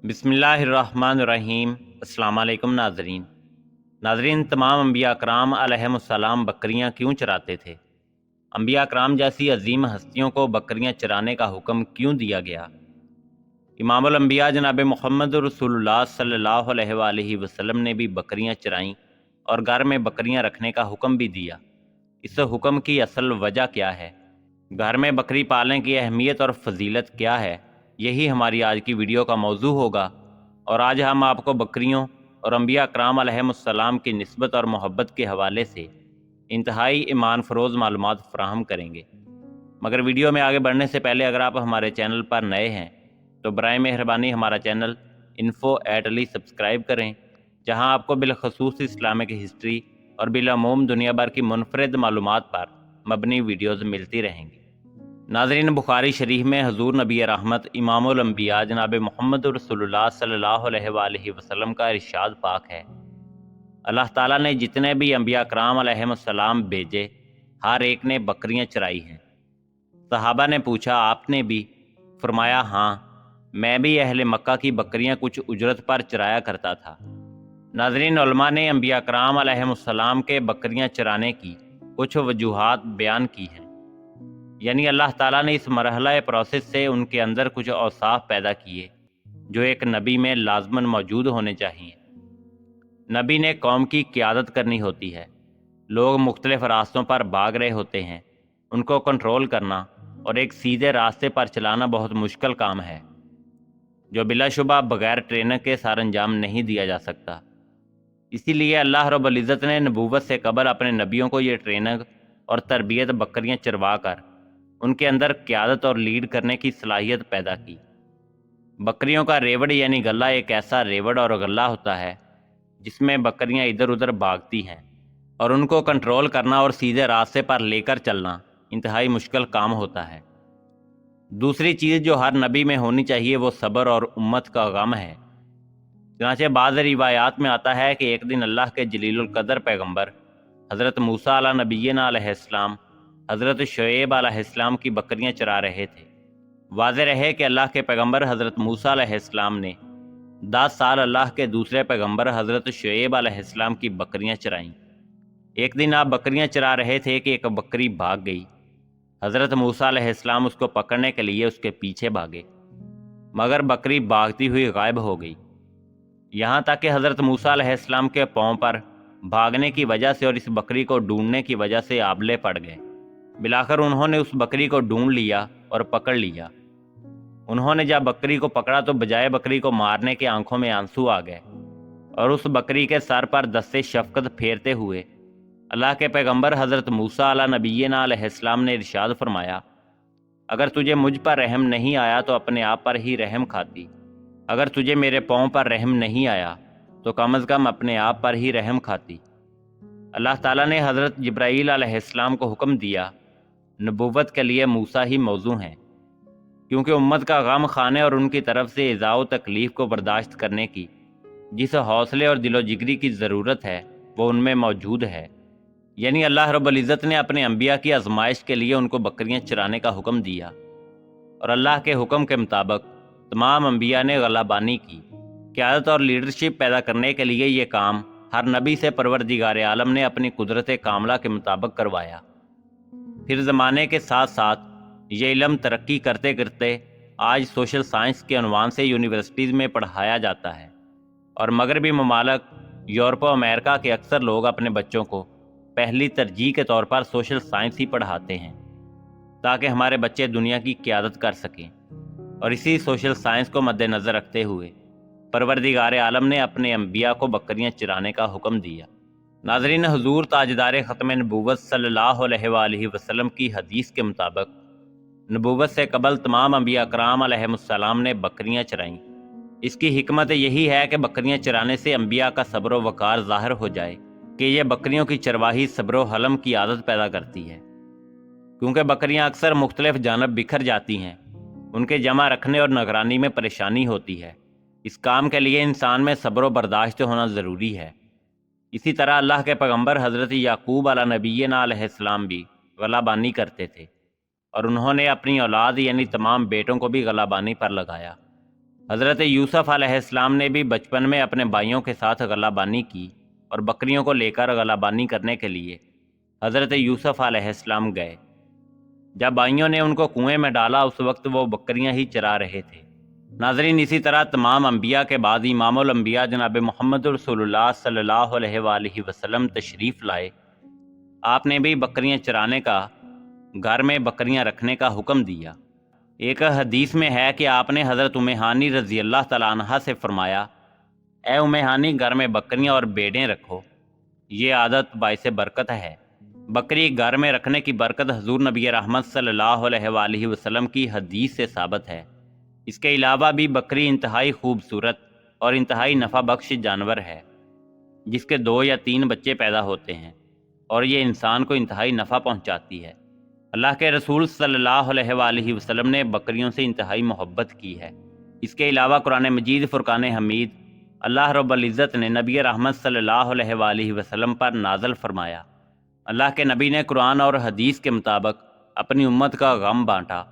बिस्मिल्लाहिर्रहमानिर्रहीम। अस्सलाम वालेकुम नाजरीन, तमाम अम्बिया कराम अलैहिमुस्सलाम बकरियां क्यों चराते थे? अम्बिया कराम जैसी अजीम हस्तियों को बकरियां चराने का हुक्म क्यों दिया गया? इमामुल अम्बिया जनाब मोहम्मद रसूलुल्लाह सल्लल्लाहु अलैहि वसल्लम ने भी बकरियां चराईं और घर में बकरियां रखने का हुक्म भी दिया। इस हुक्म की असल वजह क्या है? घर में बकरी पालने की अहमियत और फजीलत क्या है? यही हमारी आज की वीडियो का मौजू होगा। और आज हम आपको बकरियों और अम्बिया कराम अलैहिमुस्सलाम की निस्बत और मोहब्बत के हवाले से इंतहाई ईमान फरोज़ मालूमात फ़राहम करेंगे। मगर वीडियो में आगे बढ़ने से पहले अगर आप हमारे चैनल पर नए हैं तो बराए मेहरबानी हमारा चैनल info@ali सब्सक्राइब करें, जहां आपको बिलखसूस इस्लामिक हिस्ट्री और बिलामूम दुनिया भर की मुनफरद मालूमात पर मबनी वीडियोज़ मिलती रहेंगी। नाज़रीन, बुखारी शरीफ में हजूर नबी रहमत इमामुल अंबिया जनाब मोहम्मद रसूलुल्लाह सल्लल्लाहु अलैहि वसल्लम का इरशाद पाक है, अल्लाह ताला ने जितने भी अम्बिया कराम अलैहिस्सलाम भेजे, हर एक ने बकरियां चराई हैं। सहाबा ने पूछा, आपने भी? फरमाया, हाँ, मैं भी अहले मक्का की बकरियां कुछ उजरत पर चराया करता था। नाज़रीन, उलमा ने अम्बिया कराम अलैहिस्सलाम के बकरियां चराने की कुछ वजूहात बयान की हैं। यानी अल्लाह ताला ने इस मरहला प्रोसेस से उनके अंदर कुछ औसाफ पैदा किए जो एक नबी में लाजमन मौजूद होने चाहिए। नबी ने कौम की क़यादत करनी होती है। लोग मुख्तलिफ रास्तों पर भाग रहे होते हैं, उनको कंट्रोल करना और एक सीधे रास्ते पर चलाना बहुत मुश्किल काम है, जो बिलाशुबा बगैर ट्रेनर के सार अंजाम नहीं दिया जा सकता। इसीलिए अल्लाह रब्बुल इज़्ज़त ने नबूवत से कबल अपने नबियों को ये ट्रेनिंग और तरबियत बकरियां चरवा कर उनके अंदर क़यादत और लीड करने की सलाहियत पैदा की। बकरियों का रेवड़ यानी गला एक ऐसा रेवड़ और गला होता है जिसमें बकरियां इधर उधर भागती हैं, और उनको कंट्रोल करना और सीधे रास्ते पर लेकर चलना इंतहाई मुश्किल काम होता है। दूसरी चीज़ जो हर नबी में होनी चाहिए वो सब्र और उम्मत का गम है। चनाचे बाद रिवायात में आता है कि एक दिन अल्लाह के जलीलुल कदर पैगंबर हज़रत मूसा अला नबीना अलैहिस्सलाम हज़रत शुएब अलैहिस्सलाम की बकरियां चरा रहे थे। वाज़ेह रहे कि अल्लाह के पैगंबर हज़रत मूसा अलैहिस्सलाम ने 10 साल अल्लाह के दूसरे पैगंबर हज़रत शुएब अलैहिस्सलाम की बकरियां चराईं। एक दिन आप बकरियां चरा रहे थे कि एक बकरी भाग गई। हज़रत मूसा अलैहिस्सलाम उसको पकड़ने के लिए उसके पीछे भागे, मगर बकरी भागती हुई गायब हो गई। यहाँ तक कि हज़रत मूसा अलैहिस्सलाम के पाँव पर भागने की वजह से और इस बकरी को ढूंढने की वजह से आबले पड़ गए। बिलाखिर उन्होंने उस बकरी को ढूंढ लिया और पकड़ लिया। उन्होंने जब बकरी को पकड़ा तो बजाय बकरी को मारने के आंखों में आंसू आ गए, और उस बकरी के सर पर दस्ते शफकत फेरते हुए अल्लाह के पैगंबर हज़रत मूसा अला नबीना अलैहिस्सलाम ने इरशाद फरमाया, अगर तुझे मुझ पर रहम नहीं आया तो अपने आप पर ही रहम खाती। अगर तुझे मेरे पाँव पर रहम नहीं आया तो कम अज़ कम अपने आप पर ही रहम खाती। अल्लाह ताला ने हज़रत जिब्राईल अलैहिस्सलाम को हुक्म दिया, नबूवत के लिए मूसा ही मौजू हैं, क्योंकि उम्मत का गम खाने और उनकी तरफ से इज़ा व तकलीफ़ को बर्दाश्त करने की जिस हौसले और दिलो जिगरी की ज़रूरत है वो उनमें मौजूद है। यानी अल्लाह रब्बुल इज़्ज़त ने अपने अम्बिया की आजमाइश के लिए उनको बकरियां चराने का हुक्म दिया, और अल्लाह के हुक्म के मुताबिक तमाम अम्बिया ने गलाबानी की। क़यादत और लीडरशिप पैदा करने के लिए ये काम हर नबी से परवरदिगार आलम ने अपनी कुदरत कामला के मुताबिक करवाया। फिर ज़माने के साथ साथ ये इल्म तरक्की करते करते आज सोशल साइंस के अनवान से यूनिवर्सिटीज़ में पढ़ाया जाता है, और मगरबी ममालिक यूरोप और अमेरिका के अक्सर लोग अपने बच्चों को पहली तरजीह के तौर पर सोशल साइंस ही पढ़ाते हैं ताकि हमारे बच्चे दुनिया की क़यादत कर सकें। और इसी सोशल साइंस को मद्देनज़र रखते हुए परवरदिगार आलम ने अपने अम्बिया को बकरियां चराने का हुक्म दिया। नाज़रीन, हुजूर ताजदार ख़त्म नबूवत सल्लल्लाहु अलैहि वसल्लम की हदीस के मुताबिक नबूवत से कबल तमाम अम्बिया कराम अलैहिमुस्सलाम ने बकरियां चराईं। इसकी हिकमत यही है कि बकरियां चराने से अम्बिया का सब्र व वक़ार ज़ाहिर हो जाए कि ये बकरियों की चरवाही सब्र व हलम की आदत पैदा करती है। क्योंकि बकरियां अक्सर मुख्तलिफ जानब बिखर जाती हैं, उनके जमा रखने और निगरानी में परेशानी होती है। इस काम के लिए इंसान में सब्र व बर्दाश्त होना ज़रूरी है। इसी तरह अल्लाह के पैगंबर हज़रत याकूब अला नबीना अलैहिस्सलाम भी गलाबानी करते थे, और उन्होंने अपनी औलाद यानी तमाम बेटों को भी गलाबानी पर लगाया। حضرت یوسف علیہ السلام نے بھی بچپن میں اپنے بھائیوں کے ساتھ غلہ بانی کی اور بکریوں کو لے کر غلہ بانی کرنے کے لیے حضرت یوسف علیہ السلام گئے۔ جب بھائیوں نے ان کو کنویں میں ڈالا اس وقت وہ بکریاں ہی چرا رہے تھے۔ ناظرین، اسی طرح تمام انبیاء کے بعد امام الانبیاء جناب محمد رسول اللہ صلی اللہ علیہ وآلہ وسلم تشریف لائے۔ آپ نے بھی بکریاں چرانے کا، گھر میں بکریاں رکھنے کا حکم دیا۔ ایک حدیث میں ہے کہ آپ نے حضرت ام ہانی رضی اللہ تعالیٰ عنہا سے فرمایا، اے ام ہانی، گھر میں بکریاں اور بھیڑیں رکھو، یہ عادت باعث برکت ہے۔ بکری گھر میں رکھنے کی برکت حضور نبی رحمت صلی اللہ علیہ وآلہ وسلم کی حدیث سے ثابت ہے۔ اس کے علاوہ بھی بکری انتہائی خوبصورت اور انتہائی نفع بخش جانور ہے، جس کے 2 یا 3 بچے پیدا ہوتے ہیں، اور یہ انسان کو انتہائی نفع پہنچاتی ہے۔ اللہ کے رسول صلی اللہ علیہ وآلہ وسلم نے بکریوں سے انتہائی محبت کی ہے۔ اس کے علاوہ قرآن مجید فرقان حمید اللہ رب العزت نے نبی رحمت صلی اللہ علیہ وآلہ وسلم پر نازل فرمایا۔ اللہ کے نبی نے قرآن اور حدیث کے مطابق اپنی امت کا غم بانٹا،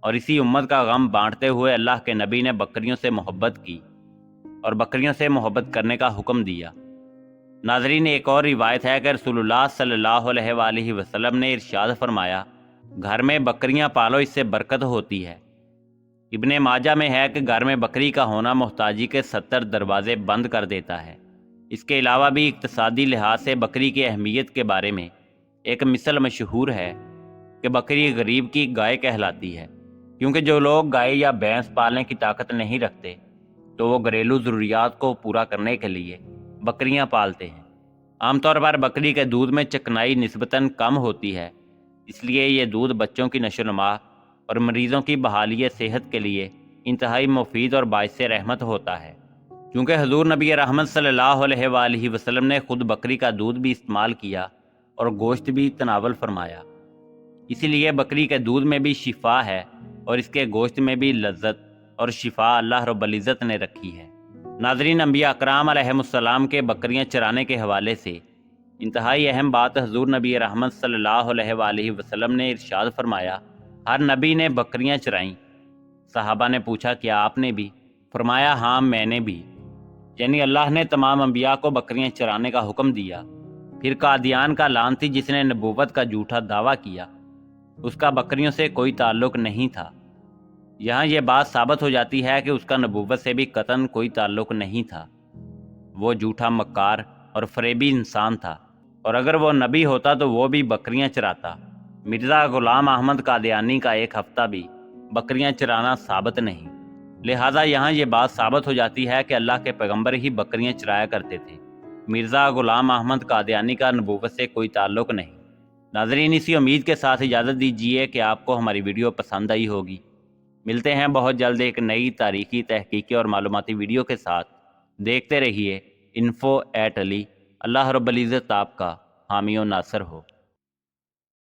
اور اسی امت کا غم بانٹتے ہوئے اللہ کے نبی نے بکریوں سے محبت کی اور بکریوں سے محبت کرنے کا حکم دیا۔ ناظرین، ایک اور روایت ہے کہ رسول اللہ صلی اللہ علیہ وآلہ وسلم نے ارشاد فرمایا، گھر میں بکریاں پالو، اس سے برکت ہوتی ہے۔ ابن ماجہ میں ہے کہ گھر میں بکری کا ہونا محتاجی کے 70 دروازے بند کر دیتا ہے۔ اس کے علاوہ بھی اقتصادی لحاظ سے بکری کی اہمیت کے بارے میں ایک مثل مشہور ہے کہ بکری غریب کی گائے کہلاتی ہے، کیونکہ جو لوگ گائے یا بھینس پالنے کی طاقت نہیں رکھتے تو وہ گھریلو ضروریات کو پورا کرنے کے لیے بکریاں پالتے ہیں۔ عام طور پر بکری کے دودھ میں چکنائی نسبتاً کم ہوتی ہے، اس لیے یہ دودھ بچوں کی نشو و نما اور مریضوں کی بحالی صحت کے لیے انتہائی مفید اور باعث رحمت ہوتا ہے۔ چونکہ حضور نبی رحمت صلی اللہ علیہ وآلہ وسلم نے خود بکری کا دودھ بھی استعمال کیا اور گوشت بھی تناول فرمایا، اسی لیے بکری کے دودھ میں بھی شفا ہے اور اس کے گوشت میں بھی لذت اور شفا اللہ رب العزت نے رکھی ہے۔ ناظرین، انبیاء اکرام علیہ السلام کے بکریاں چرانے کے حوالے سے انتہائی اہم بات حضور نبی رحمت صلی اللہ علیہ وآلہ وسلم نے ارشاد فرمایا، ہر نبی نے بکریاں چرائیں۔ صحابہ نے پوچھا، کیا آپ نے بھی؟ فرمایا، ہاں، میں نے بھی۔ یعنی اللہ نے تمام انبیاء کو بکریاں چرانے کا حکم دیا۔ پھر قادیان کا لعنتی جس نے نبوت کا جھوٹا دعویٰ کیا، اس کا بکریوں سے کوئی تعلق نہیں تھا۔ یہاں یہ بات ثابت ہو جاتی ہے کہ اس کا نبوت سے بھی قطعاً کوئی تعلق نہیں تھا۔ وہ جھوٹا مکار اور فریبی انسان تھا، اور اگر وہ نبی ہوتا تو وہ بھی بکریاں چراتا۔ مرزا غلام احمد قادیانی کا ایک ہفتہ بھی بکریاں چرانا ثابت نہیں۔ لہٰذا یہاں یہ بات ثابت ہو جاتی ہے کہ اللہ کے پیغمبر ہی بکریاں چرایا کرتے تھے۔ مرزا غلام احمد قادیانی کا نبوت سے کوئی تعلق نہیں۔ ناظرین، اسی امید کے ساتھ اجازت دیجیے کہ آپ کو ہماری ویڈیو پسند آئی ہوگی۔ ملتے ہیں بہت جلد ایک نئی تاریخی، تحقیقی اور معلوماتی ویڈیو کے ساتھ۔ دیکھتے رہیے info@ali۔ اللہ رب العزت آپ کا حامی و ناصر ہو۔